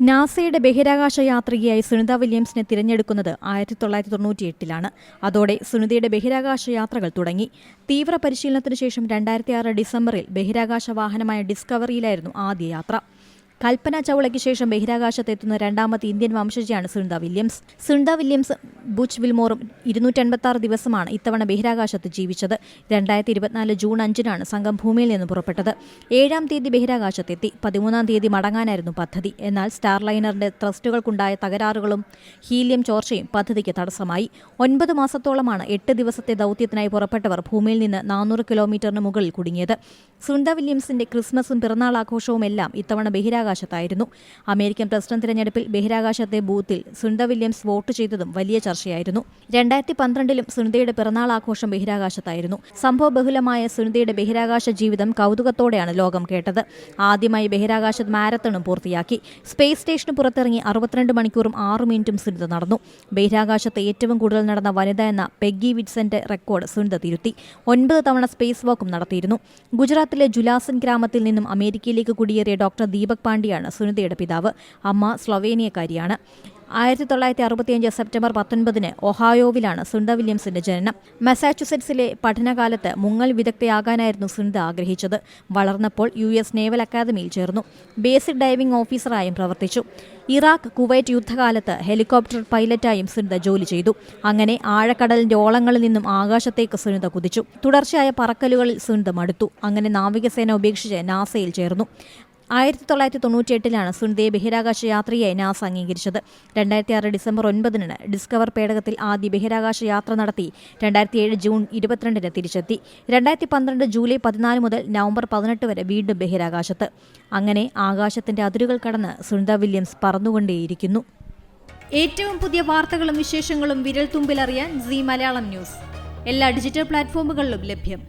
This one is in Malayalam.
നാസയുടെ ബഹിരാകാശ യാത്രികയായി സുനിത വില്യംസിനെ തിരഞ്ഞെടുക്കുന്നത് 1998-ലാണ്. അതോടെ സുനിതയുടെ ബഹിരാകാശ യാത്രകൾ തുടങ്ങി. തീവ്ര പരിശീലനത്തിനു ശേഷം 2006 ഡിസംബറിൽ ബഹിരാകാശ വാഹനമായ ഡിസ്കവറിയിലായിരുന്നു ആദ്യ യാത്ര. കൽപ്പന ചൗളയ്ക്ക് ശേഷം ബഹിരാകാശത്തെത്തുന്ന രണ്ടാമത്തെ ഇന്ത്യൻ വംശജയാണ് Sunita Williams. Sunita Williams Butch വിൽമോറും 256 ദിവസമാണ് ഇത്തവണ ബഹിരാകാശത്ത് ജീവിച്ചത്. 2024 ജൂൺ 5-നാണ് സംഘം ഭൂമിയിൽ നിന്ന് പുറപ്പെട്ടത്. 7-ാം തീയതി ബഹിരാകാശത്തെത്തി. 13-ാം തീയതി മടങ്ങാനായിരുന്നു പദ്ധതി. എന്നാൽ സ്റ്റാർലൈനറിന്റെ ത്രസ്റ്റുകൾക്കുണ്ടായ തകരാറുകളും ഹീലിയം ചോർച്ചയും പദ്ധതിക്ക് തടസ്സമായി. 9 മാസത്തോളമാണ് 8 ദിവസത്തെ ദൌത്യത്തിനായി പുറപ്പെട്ടവർ ഭൂമിയിൽ നിന്ന് 400 കിലോമീറ്ററിന് മുകളിൽ കുടുങ്ങിയത്. സുനിത വില്യംസിന്റെ ക്രിസ്മസും പിറന്നാൾ ആഘോഷവും എല്ലാം ഇത്തവണ ബഹിരാകാശത്തായിരുന്നു. അമേരിക്കൻ പ്രസിഡന്റ് തിരഞ്ഞെടുപ്പിൽ ബഹിരാകാശത്തെ ബൂത്തിൽ സുനിത വില്യംസ് വോട്ട് ചെയ്തതും വലിയ ചർച്ചയായിരുന്നു. 2012-ലും സുനിതയുടെ പിറന്നാൾ ആഘോഷം ബഹിരാകാശത്തായിരുന്നു. സംഭവബഹുലമായ സുനിതയുടെ ബഹിരാകാശ ജീവിതം കൗതുകത്തോടെയാണ് ലോകം കേട്ടത്. ആദ്യമായി ബഹിരാകാശ മാരത്തണും പൂർത്തിയാക്കി. സ്പേസ് സ്റ്റേഷന് പുറത്തിറങ്ങി 62 മണിക്കൂറും 6 മിനിറ്റും സുനിത നടന്നു. ബഹിരാകാശത്ത് ഏറ്റവും കൂടുതൽ നടന്ന വനിത എന്ന പെഗ്ഗി വിറ്റ്സന്റെ റെക്കോർഡ് സുനിത തിരുത്തി. 9 തവണ സ്പേസ് വാക്കും നടത്തിയിരുന്നു. ഗുജറാത്തിലെ ജുലാസൻ ഗ്രാമത്തിൽ നിന്നും അമേരിക്കയിലേക്ക് കുടിയേറിയ ഡോക്ടർ ദീപക് പാണ്ഡ്യയാണ് സുനിതയുടെ പിതാവ്. അമ്മ സ്ലൊവേനിയക്കാരിയാണ്. 1965 സെപ്റ്റംബർ 19-ന് ഒഹായോവിലാണ് സുനിത വില്യംസിന്റെ ജനനം. മസാച്യുസെറ്റ്സിലെ പഠനകാലത്ത് മുങ്ങൽ വിദഗ്ധയാകാനായിരുന്നു സുനിത ആഗ്രഹിച്ചത്. വളർന്നപ്പോൾ US നേവൽ അക്കാദമിയിൽ ചേർന്നു. ബേസിക് ഡൈവിംഗ് ഓഫീസറായും പ്രവർത്തിച്ചു. ഇറാഖ് കുവൈറ്റ് യുദ്ധകാലത്ത് ഹെലികോപ്റ്റർ പൈലറ്റായും സുനിത ജോലി ചെയ്തു. അങ്ങനെ ആഴക്കടലിന്റെ ഓളങ്ങളിൽ നിന്നും ആകാശത്തേക്ക് സുനിത കുതിച്ചു. തുടർച്ചയായ പറക്കലുകളിൽ സുനിത മടുത്തു. അങ്ങനെ നാവികസേന ഉപേക്ഷിച്ച് നാസയിൽ ചേർന്നു. 1998-ലാണ് സുനിതയെ ബഹിരാകാശ യാത്രികയായി നാസ അംഗീകരിച്ചത്. 2006 ഡിസംബർ 9-നാണ് ഡിസ്കവർ പേടകത്തിൽ ആദ്യ ബഹിരാകാശ യാത്ര നടത്തി. 2007 ജൂൺ 22-ന് തിരിച്ചെത്തി. 2012 ജൂലൈ 14 മുതൽ നവംബർ 18 വരെ വീണ്ടും ബഹിരാകാശത്ത്. അങ്ങനെ ആകാശത്തിന്റെ അതിരുകൾ കടന്ന് സുനിത വില്യംസ് പറന്നുകൊണ്ടേയിരിക്കുന്നു. ഏറ്റവും പുതിയ വാർത്തകളും വിശേഷങ്ങളും വിരൽ തുമ്പിലറിയാൻ സീ മലയാളം ന്യൂസ് എല്ലാ ഡിജിറ്റൽ പ്ലാറ്റ്ഫോമുകളിലും ലഭ്യം.